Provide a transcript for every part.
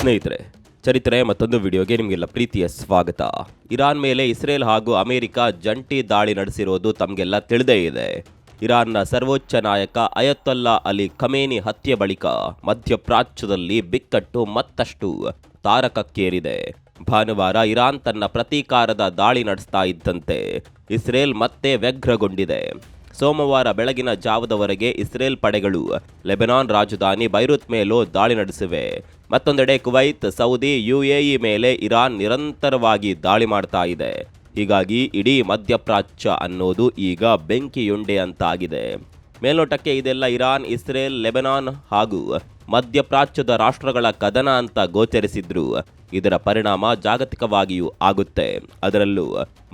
ಸ್ನೇಹಿತರೆ, ಚರಿತ್ರೆ ಮತ್ತೊಂದು ವಿಡಿಯೋಗೆ ನಿಮಗೆಲ್ಲ ಪ್ರೀತಿಯ ಸ್ವಾಗತ. ಇರಾನ್ ಮೇಲೆ ಇಸ್ರೇಲ್ ಹಾಗೂ ಅಮೆರಿಕ ಜಂಟಿ ದಾಳಿ ನಡೆಸಿರೋದು ತಮಗೆಲ್ಲ ತಿಳಿದೇ ಇದೆ. ಇರಾನ್ನ ಸರ್ವೋಚ್ಚ ನಾಯಕ ಅಯತೊಲ್ಲಾ ಅಲಿ ಖಮೇನಿ ಹತ್ಯೆ ಬಳಿಕ ಮಧ್ಯಪ್ರಾಚ್ಯದಲ್ಲಿ ಬಿಕ್ಕಟ್ಟು ಮತ್ತಷ್ಟು ತಾರಕಕ್ಕೇರಿದೆ. ಭಾನುವಾರ ಇರಾನ್ ತನ್ನ ಪ್ರತೀಕಾರದ ದಾಳಿ ನಡೆಸ್ತಾ ಇದ್ದಂತೆ ಇಸ್ರೇಲ್ ಮತ್ತೆ ವ್ಯಗ್ರಗೊಂಡಿದೆ. ಸೋಮವಾರ ಬೆಳಗಿನ ಜಾವದವರೆಗೆ ಇಸ್ರೇಲ್ ಪಡೆಗಳು ಲೆಬನಾನ್ ರಾಜಧಾನಿ ಬೈರುತ್ ಮೇಲೂ ದಾಳಿ ನಡೆಸಿವೆ. ಮತ್ತೊಂದೆಡೆ ಕುವೈತ್, ಸೌದಿ, ಯುಎಇ ಮೇಲೆ ಇರಾನ್ ನಿರಂತರವಾಗಿ ದಾಳಿ ಮಾಡ್ತಾ ಇದೆ. ಹೀಗಾಗಿ ಇಡೀ ಮಧ್ಯಪ್ರಾಚ್ಯ ಅನ್ನೋದು ಈಗ ಬೆಂಕಿಯುಂಡೆ ಅಂತಾಗಿದೆ. ಮೇಲ್ನೋಟಕ್ಕೆ ಇದೆಲ್ಲ ಇರಾನ್, ಇಸ್ರೇಲ್, ಲೆಬನಾನ್ ಹಾಗೂ ಮಧ್ಯಪ್ರಾಚ್ಯದ ರಾಷ್ಟ್ರಗಳ ಕದನ ಅಂತ ಗೋಚರಿಸಿದ್ರು ಇದರ ಪರಿಣಾಮ ಜಾಗತಿಕವಾಗಿಯೂ ಆಗುತ್ತೆ. ಅದರಲ್ಲೂ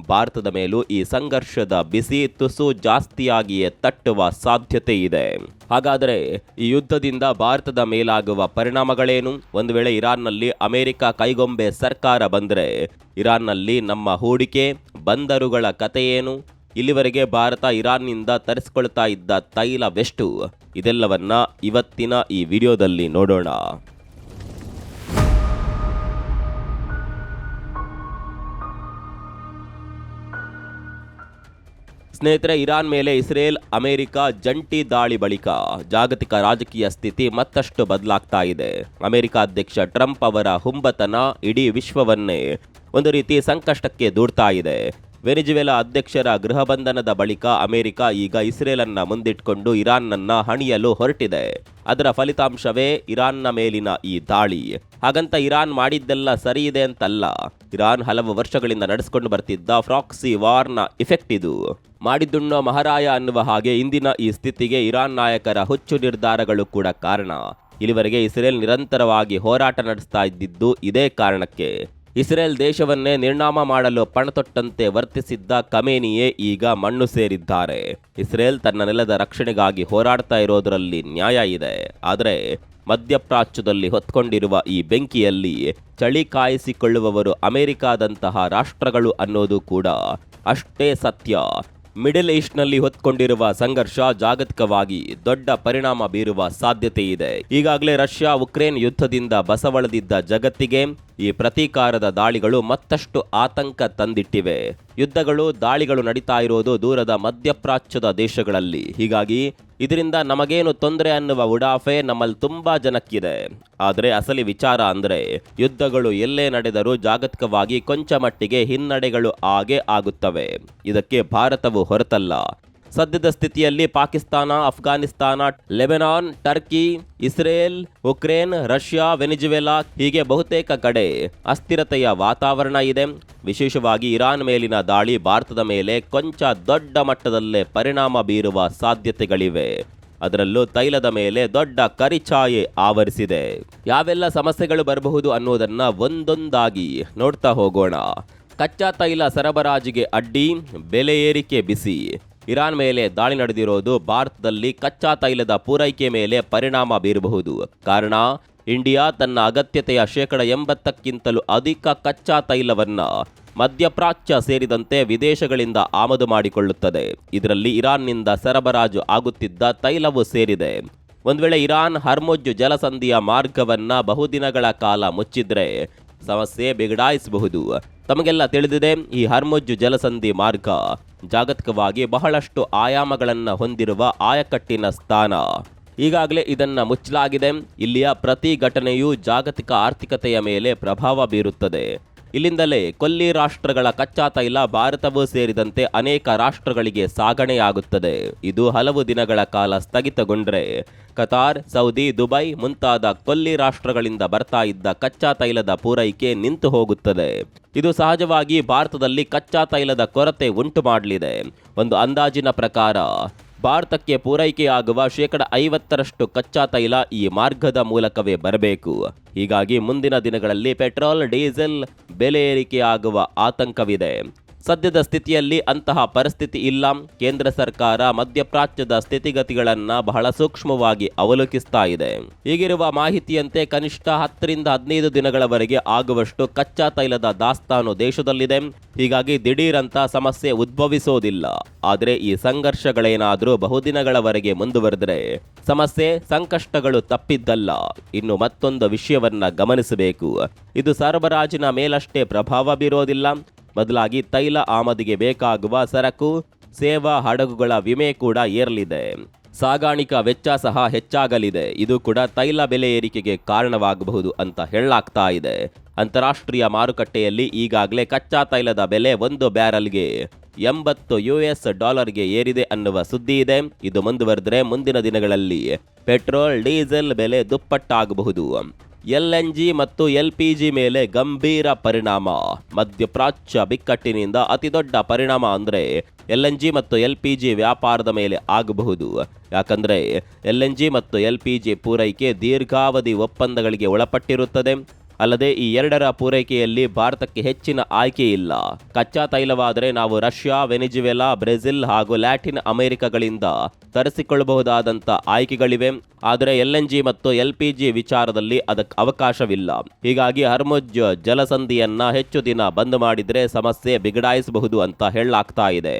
ಭಾರತದ ಮೇಲೂ ಈ ಸಂಘರ್ಷದ ಬಿಸಿ ತುಸು ಜಾಸ್ತಿಯಾಗಿಯೇ ತಟ್ಟುವ ಸಾಧ್ಯತೆ ಇದೆ. ಹಾಗಾದರೆ ಈ ಯುದ್ಧದಿಂದ ಭಾರತದ ಮೇಲಾಗುವ ಪರಿಣಾಮಗಳೇನು? ಒಂದು ವೇಳೆ ಇರಾನ್ನಲ್ಲಿ ಅಮೆರಿಕ ಕೈಗೊಂಬೆ ಸರ್ಕಾರ ಬಂದರೆ ಇರಾನ್ನಲ್ಲಿ ನಮ್ಮ ಹೂಡಿಕೆ, ಬಂದರುಗಳ ಕತೆ ಏನು? ಇಲ್ಲಿವರೆಗೆ ಭಾರತ ಇರಾನ್ನಿಂದ ತರಿಸಿಕೊಳ್ತಾ ಇದ್ದ ತೈಲವೆಷ್ಟು? ಇದೆಲ್ಲವನ್ನ ಇವತ್ತಿನ ಈ ವಿಡಿಯೋದಲ್ಲಿ ನೋಡೋಣ. ಸ್ನೇಹಿತರೆ, ಇರಾನ್ ಮೇಲೆ ಇಸ್ರೇಲ್ ಅಮೆರಿಕ ಜಂಟಿ ದಾಳಿ ಬಳಿಕ ಜಾಗತಿಕ ರಾಜಕೀಯ ಸ್ಥಿತಿ ಮತ್ತಷ್ಟು ಬದಲಾಗ್ತಾ ಇದೆ. ಅಮೆರಿಕ ಅಧ್ಯಕ್ಷ ಟ್ರಂಪ್ ಅವರ ಹುಂಬತನ ಇಡೀ ವಿಶ್ವವನ್ನೇ ಒಂದು ರೀತಿ ಸಂಕಷ್ಟಕ್ಕೆ ದೂಡ್ತಾ ಇದೆ. ವೆನಿಜುವೆಲಾ ಅಧ್ಯಕ್ಷರ ಗೃಹ ಬಂಧನದ ಬಳಿಕ ಅಮೆರಿಕ ಈಗ ಇಸ್ರೇಲನ್ನ ಮುಂದಿಟ್ಕೊಂಡು ಇರಾನ್ನನ್ನ ಹಣಿಯಲು ಹೊರಟಿದೆ. ಅದರ ಫಲಿತಾಂಶವೇ ಇರಾನ್ನ ಮೇಲಿನ ಈ ದಾಳಿ. ಹಾಗಂತ ಇರಾನ್ ಮಾಡಿದ್ದೆಲ್ಲ ಸರಿ ಇದೆ ಅಂತಲ್ಲ. ಇರಾನ್ ಹಲವು ವರ್ಷಗಳಿಂದ ನಡೆಸಿಕೊಂಡು ಬರ್ತಿದ್ದ ಪ್ರಾಕ್ಸಿ ವಾರ್ನ ಇಫೆಕ್ಟ್ ಇದು. ಮಾಡಿದ್ದುಣ್ಣೋ ಮಹಾರಾಯ ಅನ್ನುವ ಹಾಗೆ ಇಂದಿನ ಈ ಸ್ಥಿತಿಗೆ ಇರಾನ್ ನಾಯಕರ ಹುಚ್ಚು ನಿರ್ಧಾರಗಳು ಕೂಡ ಕಾರಣ. ಇಲ್ಲಿವರೆಗೆ ಇಸ್ರೇಲ್ ನಿರಂತರವಾಗಿ ಹೋರಾಟ ನಡೆಸ್ತಾ ಇದ್ದಿದ್ದು ಇದೇ ಕಾರಣಕ್ಕೆ. ಇಸ್ರೇಲ್ ದೇಶವನ್ನೇ ನಿರ್ನಾಮ ಮಾಡಲು ಪಣತೊಟ್ಟಂತೆ ವರ್ತಿಸಿದ್ದ ಖಮೇನಿಯೇ ಈಗ ಮಣ್ಣು ಸೇರಿದ್ದಾರೆ. ಇಸ್ರೇಲ್ ತನ್ನ ನೆಲದ ರಕ್ಷಣೆಗಾಗಿ ಹೋರಾಡ್ತಾ ಇರೋದರಲ್ಲಿ ನ್ಯಾಯ ಇದೆ. ಆದರೆ ಮಧ್ಯಪ್ರಾಚ್ಯದಲ್ಲಿ ಹೊತ್ಕೊಂಡಿರುವ ಈ ಬೆಂಕಿಯಲ್ಲಿ ಚಳಿ ಕಾಯಿಸಿಕೊಳ್ಳುವವರು ಅಮೆರಿಕಾದಂತಹ ರಾಷ್ಟ್ರಗಳು ಅನ್ನೋದು ಕೂಡ ಅಷ್ಟೇ ಸತ್ಯ. ಮಿಡಲ್ ಈಸ್ಟ್ನಲ್ಲಿ ಹೊತ್ಕೊಂಡಿರುವ ಸಂಘರ್ಷ ಜಾಗತಿಕವಾಗಿ ದೊಡ್ಡ ಪರಿಣಾಮ ಬೀರುವ ಸಾಧ್ಯತೆ ಇದೆ. ಈಗಾಗಲೇ ರಷ್ಯಾ ಉಕ್ರೇನ್ ಯುದ್ಧದಿಂದ ಬಸವಳದಿದ್ದ ಜಗತ್ತಿಗೆ ಈ ಪ್ರತೀಕಾರದ ದಾಳಿಗಳು ಮತ್ತಷ್ಟು ಆತಂಕ ತಂದಿಟ್ಟಿವೆ. ಯುದ್ಧಗಳು, ದಾಳಿಗಳು ನಡೀತಾ ಇರೋದು ದೂರದ ಮಧ್ಯಪ್ರಾಚ್ಯದ ದೇಶಗಳಲ್ಲಿ. ಹೀಗಾಗಿ ಇದರಿಂದ ನಮಗೇನು ತೊಂದರೆ ಅನ್ನುವ ಉಡಾಫೆ ನಮ್ಮಲ್ಲಿ ತುಂಬಾ ಜನಕ್ಕಿದೆ. ಆದರೆ ಅಸಲಿ ವಿಚಾರ ಅಂದ್ರೆ ಯುದ್ಧಗಳು ಎಲ್ಲೇ ನಡೆದರೂ ಜಾಗತಿಕವಾಗಿ ಕೊಂಚ ಮಟ್ಟಿಗೆ ಹಿನ್ನಡೆಗಳು ಆಗೇ ಆಗುತ್ತವೆ. ಇದಕ್ಕೆ ಭಾರತವು ಹೊರತಲ್ಲ. ಸದ್ಯದ ಸ್ಥಿತಿಯಲ್ಲಿ Pakistan, Afghanistan, Lebanon, Turkey, Israel, Ukraine, Russia, Venezuela ಹೀಗೆ ಬಹುತೇಕ ಕಡೆ ಅಸ್ಥಿರತೆಯ ವಾತಾವರಣ ಇದೆ. ವಿಶೇಷವಾಗಿ ಇರಾನ್ ಮೇಲಿನ ದಾಳಿ ಭಾರತದ ಮೇಲೆ ಕೊಂಚ ದೊಡ್ಡ ಮಟ್ಟದಲ್ಲೇ ಪರಿಣಾಮ ಬೀರುವ ಸಾಧ್ಯತೆಗಳಿವೆ. ಅದರಲ್ಲೂ ತೈಲದ ಮೇಲೆ ದೊಡ್ಡ ಕರಿಛಾಯೆ ಆವರಿಸಿದೆ. ಯಾವೆಲ್ಲ ಸಮಸ್ಯೆಗಳು ಬರಬಹುದು ಅನ್ನೋದನ್ನ ಒಂದೊಂದಾಗಿ ನೋಡ್ತಾ ಹೋಗೋಣ. ಕಚ್ಚಾ ತೈಲ ಸರಬರಾಜಿಗೆ ಅಡ್ಡಿ, ಬೆಲೆ ಏರಿಕೆ ಬಿಸಿ. ಇರಾನ್ ಮೇಲೆ ದಾಳಿ ನಡೆದಿರೋದು ಭಾರತದಲ್ಲಿ ಕಚ್ಚಾ ತೈಲದ ಪೂರೈಕೆ ಮೇಲೆ ಪರಿಣಾಮ ಬೀರಬಹುದು. ಕಾರಣ, ಇಂಡಿಯಾ ತನ್ನ ಅಗತ್ಯತೆಯ 80%ಕ್ಕಿಂತಲೂ ಅಧಿಕ ಕಚ್ಚಾ ತೈಲವನ್ನ ಮಧ್ಯಪ್ರಾಚ್ಯ ಸೇರಿದಂತೆ ವಿದೇಶಗಳಿಂದ ಆಮದು ಮಾಡಿಕೊಳ್ಳುತ್ತದೆ. ಇದರಲ್ಲಿ ಇರಾನ್ನಿಂದ ಸರಬರಾಜು ಆಗುತ್ತಿದ್ದ ತೈಲವೂ ಸೇರಿದೆ. ಒಂದು ವೇಳೆ ಇರಾನ್ ಹರ್ಮುಜ್ ಜಲಸಂಧಿಯ ಮಾರ್ಗವನ್ನ ಬಹುದಿನಗಳ ಕಾಲ ಮುಚ್ಚಿದ್ರೆ ಸಮಸ್ಯೆ ಬಿಗಡಾಯಿಸಬಹುದು. ತಮಗೆಲ್ಲ ತಿಳಿದಿದೆ, ಈ ಹರ್ಮುಜ್ ಜಲಸಂಧಿ ಮಾರ್ಗ ಜಾಗತಿಕವಾಗಿ ಬಹಳಷ್ಟು ಆಯಾಮಗಳನ್ನು ಹೊಂದಿರುವ ಆಯಕಟ್ಟಿನ ಸ್ಥಾನ. ಈಗಾಗಲೇ ಇದನ್ನ ಮುಚ್ಚಲಾಗಿದೆ. ಇಲ್ಲಿಯ ಪ್ರತಿ ಘಟನೆಯೂ ಜಾಗತಿಕ ಆರ್ಥಿಕತೆಯ ಮೇಲೆ ಪ್ರಭಾವ ಬೀರುತ್ತದೆ. ಇಲ್ಲಿಂದಲೇ ಕೊಲ್ಲಿ ರಾಷ್ಟ್ರಗಳ ಕಚ್ಚಾ ತೈಲ ಭಾರತವೂ ಸೇರಿದಂತೆ ಅನೇಕ ರಾಷ್ಟ್ರಗಳಿಗೆ ಸಾಗಣೆಯಾಗುತ್ತದೆ. ಇದು ಹಲವು ದಿನಗಳ ಕಾಲ ಸ್ಥಗಿತಗೊಂಡ್ರೆ ಕತಾರ್, ಸೌದಿ, ದುಬೈ ಮುಂತಾದ ಕೊಲ್ಲಿ ರಾಷ್ಟ್ರಗಳಿಂದ ಬರ್ತಾ ಇದ್ದ ಕಚ್ಚಾ ತೈಲದ ಪೂರೈಕೆ ನಿಂತು ಹೋಗುತ್ತದೆ. ಇದು ಸಹಜವಾಗಿ ಭಾರತದಲ್ಲಿ ಕಚ್ಚಾ ತೈಲದ ಕೊರತೆ ಉಂಟು ಮಾಡಲಿದೆ. ಒಂದು ಅಂದಾಜಿನ ಪ್ರಕಾರ ಭಾರತಕ್ಕೆ ಪೂರೈಕೆಯಾಗುವ 50% ಕಚ್ಚಾ ತೈಲ ಈ ಮಾರ್ಗದ ಮೂಲಕವೇ ಬರಬೇಕು. ಹೀಗಾಗಿ ಮುಂದಿನ ದಿನಗಳಲ್ಲಿ ಪೆಟ್ರೋಲ್, ಡೀಸೆಲ್ ಬೆಲೆ ಏರಿಕೆಯಾಗುವ ಆತಂಕವಿದೆ. ಸದ್ಯದ ಸ್ಥಿತಿಯಲ್ಲಿ ಅಂತಹ ಪರಿಸ್ಥಿತಿ ಇಲ್ಲ. ಕೇಂದ್ರ ಸರ್ಕಾರ ಮಧ್ಯಪ್ರಾಚ್ಯದ ಸ್ಥಿತಿಗತಿಗಳನ್ನು ಬಹಳ ಸೂಕ್ಷ್ಮವಾಗಿ ಅವಲೋಕಿಸ್ತಾ ಇದೆ. ಈಗಿರುವ ಮಾಹಿತಿಯಂತೆ ಕನಿಷ್ಠ 10ರಿಂದ 15 ದಿನಗಳವರೆಗೆ ಆಗುವಷ್ಟು ಕಚ್ಚಾ ತೈಲದ ದಾಸ್ತಾನು ದೇಶದಲ್ಲಿದೆ. ಹೀಗಾಗಿ ದಿಢೀರಂತ ಸಮಸ್ಯೆ ಉದ್ಭವಿಸೋದಿಲ್ಲ. ಆದರೆ ಈ ಸಂಘರ್ಷಗಳೇನಾದರೂ ಬಹುದಿನಗಳವರೆಗೆ ಮುಂದುವರೆದರೆ ಸಮಸ್ಯೆ ಸಂಕಷ್ಟಗಳು ತಪ್ಪಿದ್ದಲ್ಲ. ಇನ್ನು ಮತ್ತೊಂದು ವಿಷಯವನ್ನ ಗಮನಿಸಬೇಕು. ಇದು ಸರಬರಾಜಿನ ಮೇಲಷ್ಟೇ ಪ್ರಭಾವ ಬೀರೋದಿಲ್ಲ. ಬದಲಾಗಿ ತೈಲ ಆಮದಿಗೆ ಬೇಕಾಗುವ ಸರಕು, ಸೇವಾ ಹಡಗುಗಳ ವಿಮೆ ಕೂಡ ಏರಲಿದೆ. ಸಾಗಾಣಿಕಾ ವೆಚ್ಚ ಸಹ ಹೆಚ್ಚಾಗಲಿದೆ. ಇದು ಕೂಡ ತೈಲ ಬೆಲೆ ಏರಿಕೆಗೆ ಕಾರಣವಾಗಬಹುದು ಅಂತ ಹೇಳಲಾಗ್ತಾ ಇದೆ. ಅಂತಾರಾಷ್ಟ್ರೀಯ ಮಾರುಕಟ್ಟೆಯಲ್ಲಿ ಈಗಾಗಲೇ ಕಚ್ಚಾ ತೈಲದ ಬೆಲೆ 1 ಬ್ಯಾರಲ್ಗೆ $80 ಏರಿದೆ ಅನ್ನುವ ಸುದ್ದಿ ಇದೆ. ಇದು ಮುಂದುವರೆದರೆ ಮುಂದಿನ ದಿನಗಳಲ್ಲಿ ಪೆಟ್ರೋಲ್, ಡೀಸೆಲ್ ಬೆಲೆ ದುಪ್ಪಟ್ಟಾಗಬಹುದು. LNG ಮತ್ತು LPG ಮೇಲೆ ಗಂಭೀರ ಪರಿಣಾಮ. ಮಧ್ಯಪ್ರಾಚ್ಯ ಬಿಕ್ಕಟ್ಟಿನಿಂದ ಅತಿದೊಡ್ಡ ಪರಿಣಾಮ ಅಂದರೆ LNG ಮತ್ತು LPG ವ್ಯಾಪಾರದ ಮೇಲೆ ಆಗಬಹುದು. ಯಾಕಂದರೆ LNG ಮತ್ತು LPG ಪೂರೈಕೆ ದೀರ್ಘಾವಧಿ ಒಪ್ಪಂದಗಳಿಗೆ ಒಳಪಟ್ಟಿರುತ್ತದೆ. ಅಲ್ಲದೆ ಈ ಎರಡರ ಪೂರೈಕೆಯಲ್ಲಿ ಭಾರತಕ್ಕೆ ಹೆಚ್ಚಿನ ಆಯ್ಕೆ ಇಲ್ಲ. ಕಚ್ಚಾ ತೈಲವಾದರೆ ನಾವು ರಷ್ಯಾ, ವೆನಿಜುವೆಲಾ, ಬ್ರೆಜಿಲ್ ಹಾಗೂ ಲ್ಯಾಟಿನ್ ಅಮೆರಿಕಗಳಿಂದ ತರಿಸಿಕೊಳ್ಳಬಹುದಾದಂಥ ಆಯ್ಕೆಗಳಿವೆ. ಆದರೆ LNG ಮತ್ತು LPG ವಿಚಾರದಲ್ಲಿ ಅದಕ್ಕೆ ಅವಕಾಶವಿಲ್ಲ. ಹೀಗಾಗಿ ಹರ್ಮುಜ್ ಜಲಸಂಧಿಯನ್ನ ಹೆಚ್ಚು ದಿನ ಬಂದ್ ಮಾಡಿದರೆ ಸಮಸ್ಯೆ ಬಿಗಡಾಯಿಸಬಹುದು ಅಂತ ಹೇಳಲಾಗ್ತಾ ಇದೆ.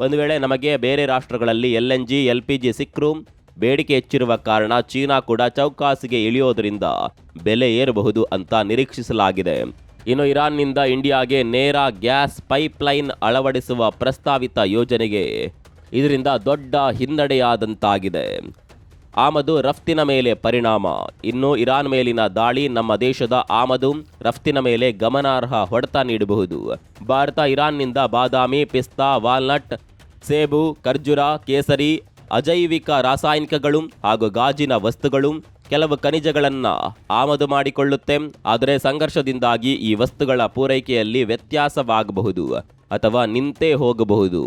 ಒಂದು ವೇಳೆ ನಮಗೆ ಬೇರೆ ರಾಷ್ಟ್ರಗಳಲ್ಲಿ LNG, LPG ಸಿಕ್ಕರೂ ಬೇಡಿಕೆ ಹೆಚ್ಚಿರುವ ಕಾರಣ ಚೀನಾ ಕೂಡ ಚೌಕಾಸಿಗೆ ಇಳಿಯೋದ್ರಿಂದ ಬೆಲೆ ಏರಬಹುದು ಅಂತ ನಿರೀಕ್ಷಿಸಲಾಗಿದೆ. ಇನ್ನು ಇರಾನ್ನಿಂದ ಇಂಡಿಯಾಗೆ ನೇರ ಗ್ಯಾಸ್ ಪೈಪ್ಲೈನ್ ಅಳವಡಿಸುವ ಪ್ರಸ್ತಾವಿತ ಯೋಜನೆಗೆ ಇದರಿಂದ ದೊಡ್ಡ ಹಿನ್ನಡೆಯಾದಂತಾಗಿದೆ. ಆಮದು ರಫ್ತಿನ ಮೇಲೆ ಪರಿಣಾಮ. ಇನ್ನು ಇರಾನ್ ಮೇಲಿನ ದಾಳಿ ನಮ್ಮ ದೇಶದ ಆಮದು ರಫ್ತಿನ ಮೇಲೆ ಗಮನಾರ್ಹ ಹೊಡೆತ ನೀಡಬಹುದು. ಭಾರತ ಇರಾನ್ನಿಂದ ಬಾದಾಮಿ, ಪಿಸ್ತಾ, ವಾಲ್ನಟ್, ಸೇಬು, ಖರ್ಜೂರ, ಕೇಸರಿ, ಅಜೈವಿಕ ರಾಸಾಯನಿಕಗಳು ಹಾಗೂ ಗಾಜಿನ ವಸ್ತುಗಳು, ಕೆಲವು ಖನಿಜಗಳನ್ನು ಆಮದು ಮಾಡಿಕೊಳ್ಳುತ್ತೆ. ಆದರೆ ಸಂಘರ್ಷದಿಂದಾಗಿ ಈ ವಸ್ತುಗಳ ಪೂರೈಕೆಯಲ್ಲಿ ವ್ಯತ್ಯಾಸವಾಗಬಹುದು ಅಥವಾ ನಿಂತೇ ಹೋಗಬಹುದು.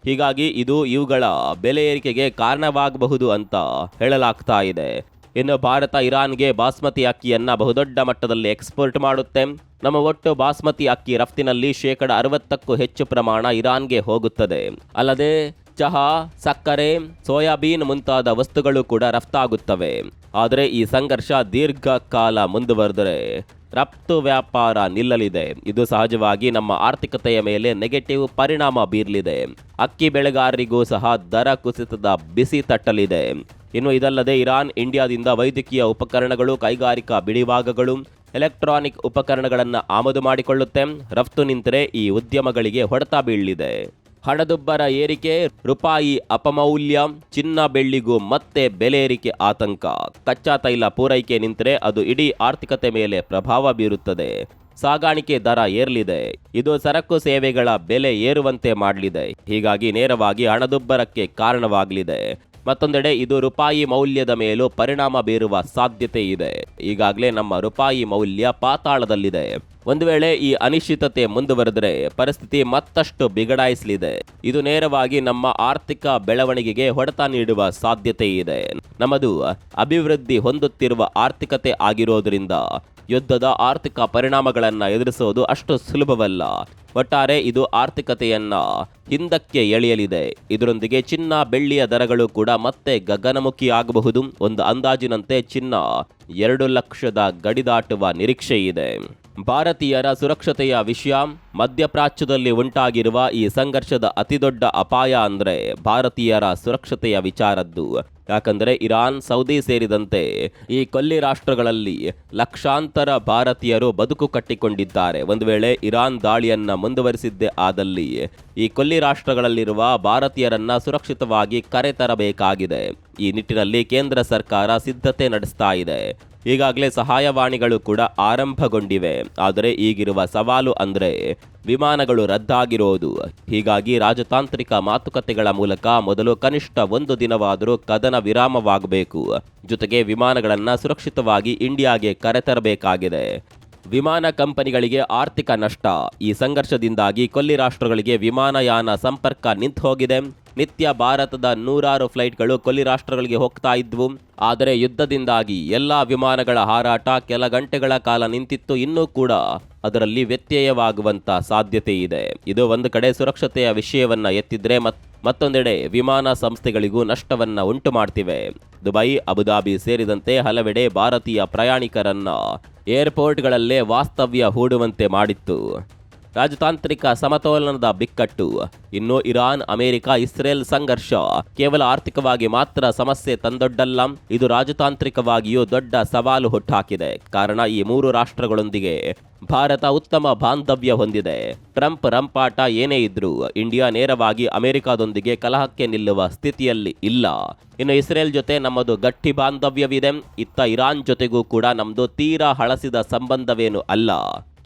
ಹೀಗಾಗಿ ಇದು ಇವುಗಳ ಬೆಲೆ ಏರಿಕೆಗೆ ಕಾರಣವಾಗಬಹುದು ಅಂತ ಹೇಳಲಾಗ್ತಾ ಇದೆ. ಇನ್ನು ಭಾರತ ಇರಾನ್ಗೆ ಬಾಸ್ಮತಿ ಅಕ್ಕಿಯನ್ನ ಬಹುದೊಡ್ಡ ಮಟ್ಟದಲ್ಲಿ ಎಕ್ಸ್ಪೋರ್ಟ್ ಮಾಡುತ್ತೆ. ನಮ್ಮ ಒಟ್ಟು ಬಾಸ್ಮತಿ ಅಕ್ಕಿ ರಫ್ತಿನಲ್ಲಿ 60%ಕ್ಕೂ ಹೆಚ್ಚು ಪ್ರಮಾಣ ಇರಾನ್ಗೆ ಹೋಗುತ್ತದೆ. ಅಲ್ಲದೆ ಚಹಾ, ಸಕ್ಕರೆ, ಸೋಯಾಬೀನ್ ಮುಂತಾದ ವಸ್ತುಗಳು ಕೂಡ ರಫ್ತಾಗುತ್ತವೆ. ಆದರೆ ಈ ಸಂಘರ್ಷ ದೀರ್ಘಕಾಲ ಮುಂದುವರೆದರೆ ರಫ್ತು ವ್ಯಾಪಾರ ನಿಲ್ಲಲಿದೆ. ಇದು ಸಹಜವಾಗಿ ನಮ್ಮ ಆರ್ಥಿಕತೆಯ ಮೇಲೆ ನೆಗೆಟಿವ್ ಪರಿಣಾಮ ಬೀರಲಿದೆ. ಅಕ್ಕಿ ಬೆಳೆಗಾರರಿಗೂ ಸಹ ದರ ಕುಸಿತದ ಬಿಸಿ ತಟ್ಟಲಿದೆ. ಇನ್ನು ಇದಲ್ಲದೆ ಇರಾನ್ ಇಂಡಿಯಾದಿಂದ ವೈದ್ಯಕೀಯ ಉಪಕರಣಗಳು, ಕೈಗಾರಿಕಾ ಬಿಡಿಭಾಗಗಳು, ಎಲೆಕ್ಟ್ರಾನಿಕ್ ಉಪಕರಣಗಳನ್ನು ಆಮದು ಮಾಡಿಕೊಳ್ಳುತ್ತೆ. ರಫ್ತು ನಿಂತರೆ ಈ ಉದ್ಯಮಗಳಿಗೆ ಹೊಡೆತ ಬೀಳಲಿದೆ. ಹಣದುಬ್ಬರ ಏರಿಕೆ, ರೂಪಾಯಿ ಅಪಮೌಲ್ಯ, ಚಿನ್ನ ಬೆಳ್ಳಿಗೂ ಮತ್ತೆ ಬೆಲೆ ಏರಿಕೆ ಆತಂಕ. ಕಚ್ಚಾ ತೈಲ ಪೂರೈಕೆ ನಿಂತರೆ ಅದು ಇಡೀ ಆರ್ಥಿಕತೆ ಮೇಲೆ ಪ್ರಭಾವ ಬೀರುತ್ತದೆ. ಸಾಗಾಣಿಕೆ ದರ ಏರಲಿದೆ. ಇದು ಸರಕು ಸೇವೆಗಳ ಬೆಲೆ ಏರುವಂತೆ ಮಾಡಲಿದೆ. ಹೀಗಾಗಿ ನೇರವಾಗಿ ಹಣದುಬ್ಬರಕ್ಕೆ ಕಾರಣವಾಗಲಿದೆ. ಮತ್ತೊಂದೆಡೆ ಇದು ರೂಪಾಯಿ ಮೌಲ್ಯದ ಮೇಲೂ ಪರಿಣಾಮ ಬೀರುವ ಸಾಧ್ಯತೆ ಇದೆ. ಈಗಾಗಲೇ ನಮ್ಮ ರೂಪಾಯಿ ಮೌಲ್ಯ ಪಾತಾಳದಲ್ಲಿದೆ. ಒಂದು ವೇಳೆ ಈ ಅನಿಶ್ಚಿತತೆ ಮುಂದುವರೆದರೆ ಪರಿಸ್ಥಿತಿ ಮತ್ತಷ್ಟು ಬಿಗಡಾಯಿಸಲಿದೆ. ಇದು ನೇರವಾಗಿ ನಮ್ಮ ಆರ್ಥಿಕ ಬೆಳವಣಿಗೆಗೆ ಹೊಡೆತ ನೀಡುವ ಸಾಧ್ಯತೆ ಇದೆ. ನಮ್ಮದು ಅಭಿವೃದ್ಧಿ ಹೊಂದುತ್ತಿರುವ ಆರ್ಥಿಕತೆ ಆಗಿರೋದ್ರಿಂದ ಯುದ್ಧದ ಆರ್ಥಿಕ ಪರಿಣಾಮಗಳನ್ನು ಎದುರಿಸೋದು ಅಷ್ಟು ಸುಲಭವಲ್ಲ. ಒಟ್ಟಾರೆ ಇದು ಆರ್ಥಿಕತೆಯನ್ನ ಹಿಂದಕ್ಕೆ ಎಳೆಯಲಿದೆ. ಇದರೊಂದಿಗೆ ಚಿನ್ನ, ಬೆಳ್ಳಿಯ ದರಗಳು ಕೂಡ ಮತ್ತೆ ಗಗನಮುಖಿ ಆಗಬಹುದು. ಒಂದು ಅಂದಾಜಿನಂತೆ ಚಿನ್ನ 2 ಲಕ್ಷದ ಗಡಿ ದಾಟುವ ನಿರೀಕ್ಷೆ ಇದೆ. ಭಾರತೀಯರ ಸುರಕ್ಷತೆಯ ವಿಷಯ. ಮಧ್ಯಪ್ರಾಚ್ಯದಲ್ಲಿ ಉಂಟಾಗಿರುವ ಈ ಸಂಘರ್ಷದ ಅತಿದೊಡ್ಡ ಅಪಾಯ ಅಂದರೆ ಭಾರತೀಯರ ಸುರಕ್ಷತೆಯ ವಿಚಾರದ್ದು. ಯಾಕಂದರೆ ಇರಾನ್, ಸೌದಿ ಸೇರಿದಂತೆ ಈ ಕೊಲ್ಲಿ ರಾಷ್ಟ್ರಗಳಲ್ಲಿ ಲಕ್ಷಾಂತರ ಭಾರತೀಯರು ಬದುಕು ಕಟ್ಟಿಕೊಂಡಿದ್ದಾರೆ. ಒಂದು ವೇಳೆ ಇರಾನ್ ದಾಳಿಯನ್ನ ಮುಂದುವರಿಸಿದ್ದೇ ಆದಲ್ಲಿ ಈ ಕೊಲ್ಲಿ ರಾಷ್ಟ್ರಗಳಲ್ಲಿರುವ ಭಾರತೀಯರನ್ನ ಸುರಕ್ಷಿತವಾಗಿ ಕರೆತರಬೇಕಾಗಿದೆ. ಈ ನಿಟ್ಟಿನಲ್ಲಿ ಕೇಂದ್ರ ಸರ್ಕಾರ ಸಿದ್ಧತೆ ನಡೆಸ್ತಾ ಇದೆ. ಈಗಾಗಲೇ ಸಹಾಯವಾಣಿಗಳು ಕೂಡ ಆರಂಭಗೊಂಡಿವೆ. ಆದರೆ ಈಗಿರುವ ಸವಾಲು ಅಂದರೆ ವಿಮಾನಗಳು ರದ್ದಾಗಿರೋದು. ಹೀಗಾಗಿ ರಾಜತಾಂತ್ರಿಕ ಮಾತುಕತೆಗಳ ಮೂಲಕ ಮೊದಲು ಕನಿಷ್ಠ 1 ದಿನವಾದರೂ ಕದನ ವಿರಾಮವಾಗಬೇಕು. ಜೊತೆಗೆ ವಿಮಾನಗಳನ್ನು ಸುರಕ್ಷಿತವಾಗಿ ಇಂಡಿಯಾಗೆ ಕರೆತರಬೇಕಾಗಿದೆ. ವಿಮಾನ ಕಂಪನಿಗಳಿಗೆ ಆರ್ಥಿಕ ನಷ್ಟ. ಈ ಸಂಘರ್ಷದಿಂದಾಗಿ ಕೊಲ್ಲಿ ರಾಷ್ಟ್ರಗಳಿಗೆ ವಿಮಾನಯಾನ ಸಂಪರ್ಕ ನಿಂತು ಹೋಗಿದೆ. ನಿತ್ಯ ಭಾರತದ ನೂರಾರು ಫ್ಲೈಟ್ಗಳು ಕೊಲ್ಲಿ ರಾಷ್ಟ್ರಗಳಿಗೆ ಹೋಗ್ತಾ ಇದ್ವು. ಆದರೆ ಯುದ್ಧದಿಂದಾಗಿ ಎಲ್ಲಾ ವಿಮಾನಗಳ ಹಾರಾಟ ಕೆಲ ಗಂಟೆಗಳ ಕಾಲ ನಿಂತಿತ್ತು. ಇನ್ನೂ ಕೂಡ ಅದರಲ್ಲಿ ವ್ಯತ್ಯಯವಾಗುವಂತ ಸಾಧ್ಯತೆ ಇದೆ. ಇದು ಒಂದು ಕಡೆ ಸುರಕ್ಷತೆಯ ವಿಷಯವನ್ನ ಎತ್ತಿದ್ರೆ ಮತ್ತೊಂದೆಡೆ ವಿಮಾನ ಸಂಸ್ಥೆಗಳಿಗೂ ನಷ್ಟವನ್ನ ಉಂಟು ಮಾಡ್ತಿವೆ. ದುಬೈ, ಅಬುದಾಬಿ ಸೇರಿದಂತೆ ಹಲವೆಡೆ ಭಾರತೀಯ ಪ್ರಯಾಣಿಕರನ್ನ ಏರ್ಪೋರ್ಟ್ಗಳಲ್ಲೇ ವಾಸ್ತವ್ಯ ಹೂಡುವಂತೆ ಮಾಡಿತ್ತು. ರಾಜತಾಂತ್ರಿಕ ಸಮತೋಲನದ ಬಿಕ್ಕಟ್ಟು. ಇನ್ನು ಇರಾನ್, ಅಮೆರಿಕ, ಇಸ್ರೇಲ್ ಸಂಘರ್ಷ ಕೇವಲ ಆರ್ಥಿಕವಾಗಿ ಮಾತ್ರ ಸಮಸ್ಯೆ ತಂದೊಡ್ಡಲ್ಲ, ಇದು ರಾಜತಾಂತ್ರಿಕವಾಗಿಯೂ ದೊಡ್ಡ ಸವಾಲು ಹುಟ್ಟಾಕಿದೆ. ಕಾರಣ ಈ ಮೂರು ರಾಷ್ಟ್ರಗಳೊಂದಿಗೆ ಭಾರತ ಉತ್ತಮ ಬಾಂಧವ್ಯ ಹೊಂದಿದೆ. ಟ್ರಂಪ್ ರಂಪಾಟ ಏನೇ ಇದ್ರೂ ಇಂಡಿಯಾ ನೇರವಾಗಿ ಅಮೆರಿಕಾದೊಂದಿಗೆ ಕಲಹಕ್ಕೆ ನಿಲ್ಲುವ ಸ್ಥಿತಿಯಲ್ಲಿ ಇಲ್ಲ. ಇನ್ನು ಇಸ್ರೇಲ್ ಜೊತೆ ನಮ್ಮದು ಗಟ್ಟಿ ಬಾಂಧವ್ಯವಿದೆ. ಇತ್ತ ಇರಾನ್ ಜೊತೆಗೂ ಕೂಡ ನಮ್ಮದು ತೀರಾ ಹಳಸಿದ ಸಂಬಂಧವೇನು ಅಲ್ಲ.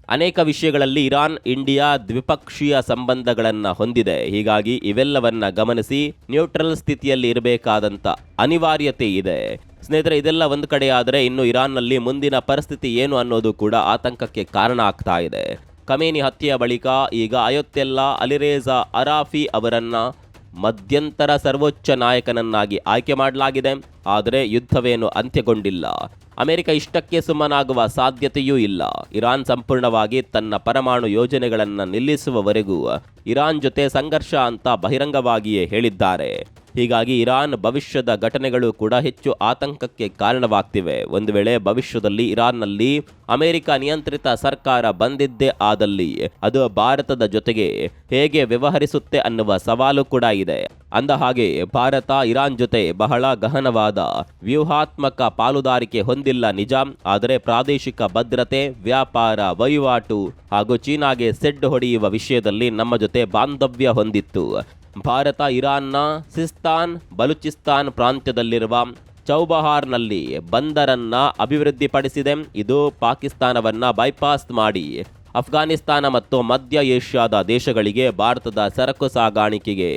ಅನೇಕ ವಿಷಯಗಳಲ್ಲಿ ಇರಾನ್ ಇಂಡಿಯಾ ದ್ವಿಪಕ್ಷೀಯ ಸಂಬಂಧಗಳನ್ನು ಹೊಂದಿದೆ. ಹೀಗಾಗಿ ಇವೆಲ್ಲವನ್ನ ಗಮನಿಸಿ ನ್ಯೂಟ್ರಲ್ ಸ್ಥಿತಿಯಲ್ಲಿ ಇರಬೇಕಾದಂಥ ಅನಿವಾರ್ಯತೆ ಇದೆ. ಸ್ನೇಹಿತರೆ, ಇದೆಲ್ಲ ಒಂದು ಕಡೆ ಆದರೆ ಇನ್ನು ಇರಾನ್ನಲ್ಲಿ ಮುಂದಿನ ಪರಿಸ್ಥಿತಿ ಏನು ಅನ್ನೋದು ಕೂಡ ಆತಂಕಕ್ಕೆ ಕಾರಣ ಆಗ್ತಾ ಇದೆ. ಖಮೇನಿ ಹತ್ಯೆಯ ಬಳಿಕ ಈಗ ಅಯೋತ್ಯೆಲ್ಲಾ ಅಲಿರೇಜಾ ಅರಾಫಿ ಅವರನ್ನ ಮಧ್ಯಂತರ ಸರ್ವೋಚ್ಚ ನಾಯಕನನ್ನಾಗಿ ಆಯ್ಕೆ ಮಾಡಲಾಗಿದೆ. ಆದರೆ ಯುದ್ಧವೇನು ಅಂತ್ಯಗೊಂಡಿಲ್ಲ. ಅಮೆರಿಕ ಇಷ್ಟಕ್ಕೆ ಸುಮ್ಮನಾಗುವ ಸಾಧ್ಯತೆಯೂ ಇಲ್ಲ. ಇರಾನ್ ಸಂಪೂರ್ಣವಾಗಿ ತನ್ನ ಪರಮಾಣು ಯೋಜನೆಗಳನ್ನು ನಿಲ್ಲಿಸುವವರೆಗೂ ಇರಾನ್ ಜೊತೆ ಸಂಘರ್ಷ ಅಂತ ಬಹಿರಂಗವಾಗಿಯೇ ಹೇಳಿದ್ದಾರೆ. ಹೀಗಾಗಿ ಇರಾನ್ ಭವಿಷ್ಯದ ಘಟನೆಗಳು ಕೂಡ ಹೆಚ್ಚು ಆತಂಕಕ್ಕೆ ಕಾರಣವಾಗ್ತಿವೆ. ಒಂದು ವೇಳೆ ಭವಿಷ್ಯದಲ್ಲಿ ಇರಾನ್ನಲ್ಲಿ ಅಮೆರಿಕ ನಿಯಂತ್ರಿತ ಸರ್ಕಾರ ಬಂದಿದ್ದೇ ಆದಲ್ಲಿ ಅದು ಭಾರತದ ಜೊತೆಗೆ ಹೇಗೆ ವ್ಯವಹರಿಸುತ್ತೆ ಅನ್ನುವ ಸವಾಲು ಕೂಡ ಇದೆ. ಅಂದ ಹಾಗೆ ಭಾರತ ಇರಾನ್ ಜೊತೆ ಬಹಳ ಗಹನವಾದ ವ್ಯೂಹಾತ್ಮಕ ಪಾಲುದಾರಿಕೆ ಹೊಂದಿಲ್ಲ ನಿಜ. ಆದರೆ ಪ್ರಾದೇಶಿಕ ಭದ್ರತೆ, ವ್ಯಾಪಾರ, ವಹಿವಾಟು ಹಾಗೂ ಚೀನಾಗೆ ಸೆಡ್ ಹೊಡೆಯುವ ವಿಷಯದಲ್ಲಿ ನಮ್ಮ ಜೊತೆ ಬಾಂಧವ್ಯ ಹೊಂದಿತ್ತು. ಭಾರತ ಇರಾನ್ನ ಸಿಸ್ತಾನ್, ಬಲೂಚಿಸ್ತಾನ್ ಪ್ರಾಂತ್ಯದಲ್ಲಿರುವ ಚೌಬಹಾರ್ನಲ್ಲಿ ಬಂದರನ್ನ ಅಭಿವೃದ್ಧಿಪಡಿಸಿದೆ. ಇದು ಪಾಕಿಸ್ತಾನವನ್ನ ಬೈಪಾಸ್ ಮಾಡಿ ಅಫ್ಘಾನಿಸ್ತಾನ ಮತ್ತು ಮಧ್ಯ ಏಷ್ಯಾದ ದೇಶಗಳಿಗೆ ಭಾರತದ ಸರಕು ಸಾಗಾಣಿಕೆಗೆ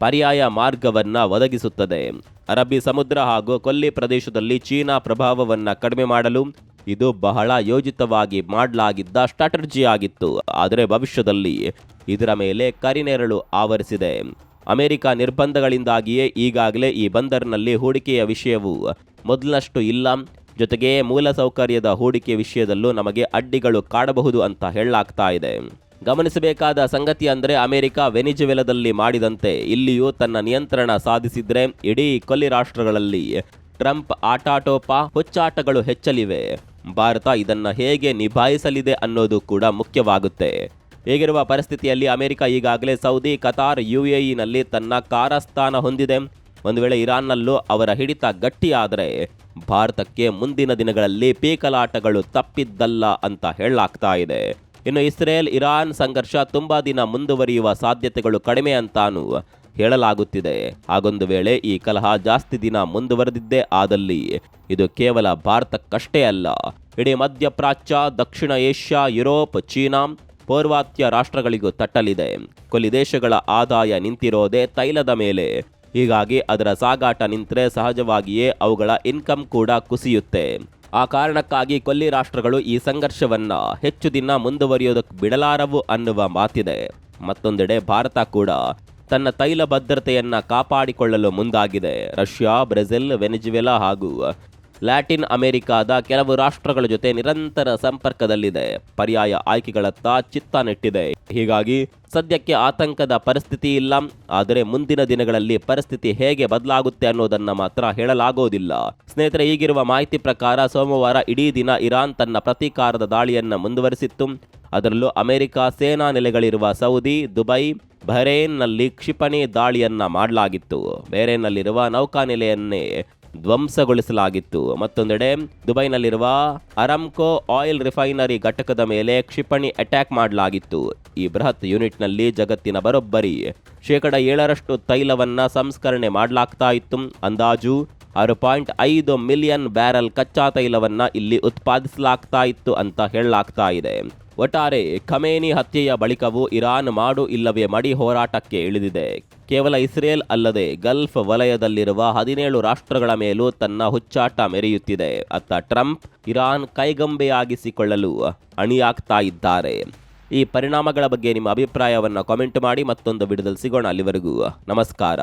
ಪರ್ಯಾಯ ಮಾರ್ಗವನ್ನ ಒದಗಿಸುತ್ತದೆ. ಅರಬ್ಬಿ ಸಮುದ್ರ ಹಾಗೂ ಕೊಲ್ಲಿ ಪ್ರದೇಶದಲ್ಲಿ ಚೀನಾ ಪ್ರಭಾವವನ್ನು ಕಡಿಮೆ ಮಾಡಲು ಇದು ಬಹಳ ಯೋಜಿತವಾಗಿ ಮಾಡಲಾಗಿದ್ದ ಸ್ಟ್ರಾಟಜಿ ಆಗಿತ್ತು. ಆದರೆ ಭವಿಷ್ಯದಲ್ಲಿ ಇದರ ಮೇಲೆ ಕರಿನೆರಳು ಆವರಿಸಿದೆ. ಅಮೆರಿಕ ನಿರ್ಬಂಧಗಳಿಂದಾಗಿಯೇ ಈಗಾಗಲೇ ಈ ಬಂದರಿನಲ್ಲಿ ಹೂಡಿಕೆಯ ವಿಷಯವು ಮೊದಲಷ್ಟು ಇಲ್ಲ. ಜೊತೆಗೆ ಮೂಲಸೌಕರ್ಯದ ಹೂಡಿಕೆ ವಿಷಯದಲ್ಲೂ ನಮಗೆ ಅಡ್ಡಿಗಳು ಕಾಡಬಹುದು ಅಂತ ಹೇಳಲಾಗ್ತಾ ಇದೆ. ಗಮನಿಸಬೇಕಾದ ಸಂಗತಿ ಅಂದರೆ ಅಮೆರಿಕ ವೆನಿಜುವೆಲಾದಲ್ಲಿ ಮಾಡಿದಂತೆ ಇಲ್ಲಿಯೂ ತನ್ನ ನಿಯಂತ್ರಣ ಸಾಧಿಸಿದ್ರೆ ಇಡೀ ಕೊಲ್ಲಿ ರಾಷ್ಟ್ರಗಳಲ್ಲಿ ಟ್ರಂಪ್ ಆಟಾಟೋಪ ಹುಚ್ಚಾಟಗಳು ಹೆಚ್ಚಲಿವೆ. ಭಾರತ ಇದನ್ನ ಹೇಗೆ ನಿಭಾಯಿಸಲಿದೆ ಅನ್ನೋದು ಕೂಡ ಮುಖ್ಯವಾಗುತ್ತೆ. ಹೇಗಿರುವ ಪರಿಸ್ಥಿತಿಯಲ್ಲಿ ಅಮೆರಿಕ ಈಗಾಗಲೇ ಸೌದಿ, ಕತಾರ್, UAEನಲ್ಲಿ ತನ್ನ ಕಾರಸ್ಥಾನ ಹೊಂದಿದೆ. ಒಂದು ವೇಳೆ ಇರಾನ್ನಲ್ಲೂ ಅವರ ಹಿಡಿತ ಗಟ್ಟಿಯಾದರೆ ಭಾರತಕ್ಕೆ ಮುಂದಿನ ದಿನಗಳಲ್ಲಿ ಪೀಕಲಾಟಗಳು ತಪ್ಪಿದ್ದಲ್ಲ ಅಂತ ಹೇಳಲಾಗ್ತಾ ಇದೆ. ಇನ್ನು ಇಸ್ರೇಲ್ ಇರಾನ್ ಸಂಘರ್ಷ ತುಂಬಾ ದಿನ ಮುಂದುವರಿಯುವ ಸಾಧ್ಯತೆಗಳು ಕಡಿಮೆ ಅಂತಾನೂ ಹೇಳಲಾಗುತ್ತಿದೆ. ಹಾಗೊಂದು ವೇಳೆ ಈ ಕಲಹ ಜಾಸ್ತಿ ದಿನ ಮುಂದುವರೆದಿದ್ದೇ ಆದಲ್ಲಿ ಇದು ಕೇವಲ ಭಾರತಕ್ಕಷ್ಟೇ ಅಲ್ಲ, ಇಡೀ ಮಧ್ಯಪ್ರಾಚ್ಯ, ದಕ್ಷಿಣ ಏಷ್ಯಾ, ಯುರೋಪ್, ಚೀನಾ, ಪೂರ್ವಾತ್ಯ ರಾಷ್ಟ್ರಗಳಿಗೂ ತಟ್ಟಲಿದೆ. ಕೊಲ್ಲಿ ದೇಶಗಳ ಆದಾಯ ನಿಂತಿರೋದೇ ತೈಲದ ಮೇಲೆ. ಹೀಗಾಗಿ ಅದರ ಸಾಗಾಟ ನಿಂತರೆ ಸಹಜವಾಗಿಯೇ ಅವುಗಳ ಇನ್ಕಮ್ ಕೂಡ ಕುಸಿಯುತ್ತೆ. ಆ ಕಾರಣಕ್ಕಾಗಿ ಕೊಲ್ಲಿ ರಾಷ್ಟ್ರಗಳು ಈ ಸಂಘರ್ಷವನ್ನ ಹೆಚ್ಚು ದಿನ ಮುಂದುವರಿಯೋದಕ್ಕೆ ಬಿಡಲಾರವು ಅನ್ನುವ ಮಾತಿದೆ. ಮತ್ತೊಂದೆಡೆ ಭಾರತ ಕೂಡ ತನ್ನ ತೈಲ ಭದ್ರತೆಯನ್ನ ಕಾಪಾಡಿಕೊಳ್ಳಲು ಮುಂದಾಗಿದೆ. ರಷ್ಯಾ, ಬ್ರೆಜಿಲ್, ವೆನಿಜುವೆಲಾ ಹಾಗೂ ಲ್ಯಾಟಿನ್ ಅಮೆರಿಕಾದ ಕೆಲವು ರಾಷ್ಟ್ರಗಳ ಜೊತೆ ನಿರಂತರ ಸಂಪರ್ಕದಲ್ಲಿದೆ. ಪರ್ಯಾಯ ಆಯ್ಕೆಗಳತ್ತ ಚಿತ್ತ ನೆಟ್ಟಿದೆ. ಹೀಗಾಗಿ ಸದ್ಯಕ್ಕೆ ಆತಂಕದ ಪರಿಸ್ಥಿತಿ ಇಲ್ಲ. ಆದರೆ ಮುಂದಿನ ದಿನಗಳಲ್ಲಿ ಪರಿಸ್ಥಿತಿ ಹೇಗೆ ಬದಲಾಗುತ್ತೆ ಅನ್ನೋದನ್ನ ಮಾತ್ರ ಹೇಳಲಾಗೋದಿಲ್ಲ. ಸ್ನೇಹಿತರೆ, ಈಗಿರುವ ಮಾಹಿತಿ ಪ್ರಕಾರ ಸೋಮವಾರ ಇಡೀ ದಿನ ಇರಾನ್ ತನ್ನ ಪ್ರತೀಕಾರದ ದಾಳಿಯನ್ನ ಮುಂದುವರಿಸಿತ್ತು. ಅದರಲ್ಲೂ ಅಮೆರಿಕ ಸೇನಾ ನೆಲೆಗಳಿರುವ ಸೌದಿ, ದುಬೈ, ಬಹರೇನ್ನಲ್ಲಿ ಕ್ಷಿಪಣಿ ದಾಳಿಯನ್ನ ಮಾಡಲಾಗಿತ್ತು. ಬಹರೇನ್ನಲ್ಲಿರುವ ನೌಕಾನೆಲೆಯನ್ನೇ ಧ್ವಂಸಗೊಳಿಸಲಾಗಿತ್ತು. ಮತ್ತೊಂದೆಡೆ ದುಬೈನಲ್ಲಿರುವ ಅರಾಮ್ಕೋ ಆಯಿಲ್ ರಿಫೈನರಿ ಘಟಕದ ಮೇಲೆ ಕ್ಷಿಪಣಿ ಅಟ್ಯಾಕ್ ಮಾಡಲಾಗಿತ್ತು. ಈ ಬೃಹತ್ ಯೂನಿಟ್ನಲ್ಲಿ ಜಗತ್ತಿನ ಬರೋಬ್ಬರಿ 7% ತೈಲವನ್ನ ಸಂಸ್ಕರಣೆ ಮಾಡಲಾಗ್ತಾ ಇತ್ತು. ಅಂದಾಜು 6.5 ಮಿಲಿಯನ್ ಬ್ಯಾರಲ್ ಕಚ್ಚಾ ತೈಲವನ್ನ ಇಲ್ಲಿ ಉತ್ಪಾದಿಸಲಾಗ್ತಾ ಇತ್ತು ಅಂತ ಹೇಳಲಾಗ್ತಾ ಇದೆ. ಒಟ್ಟಾರೆ ಖಮೇನಿ ಹತ್ಯೆಯ ಬಳಿಕವೂ ಇರಾನ್ ಮಾಡು ಇಲ್ಲವೇ ಮಡಿ ಹೋರಾಟಕ್ಕೆ ಇಳಿದಿದೆ. ಕೇವಲ ಇಸ್ರೇಲ್ ಅಲ್ಲದೆ ಗಲ್ಫ್ ವಲಯದಲ್ಲಿರುವ 17 ರಾಷ್ಟ್ರಗಳ ಮೇಲೂ ತನ್ನ ಹುಚ್ಚಾಟ ಮೆರೆಯುತ್ತಿದೆ. ಅತ್ತ ಟ್ರಂಪ್ ಇರಾನ್ ಕೈಗೊಂಬೆಯಾಗಿಸಿಕೊಳ್ಳಲು ಅಣಿಯಾಗ್ತಾ ಇದ್ದಾರೆ. ಈ ಪರಿಣಾಮಗಳ ಬಗ್ಗೆ ನಿಮ್ಮ ಅಭಿಪ್ರಾಯವನ್ನು ಕಾಮೆಂಟ್ ಮಾಡಿ. ಮತ್ತೊಂದು ವಿಡಿಯೋದಲ್ಲಿ ಸಿಗೋಣ. ಅಲ್ಲಿವರೆಗೂ ನಮಸ್ಕಾರ.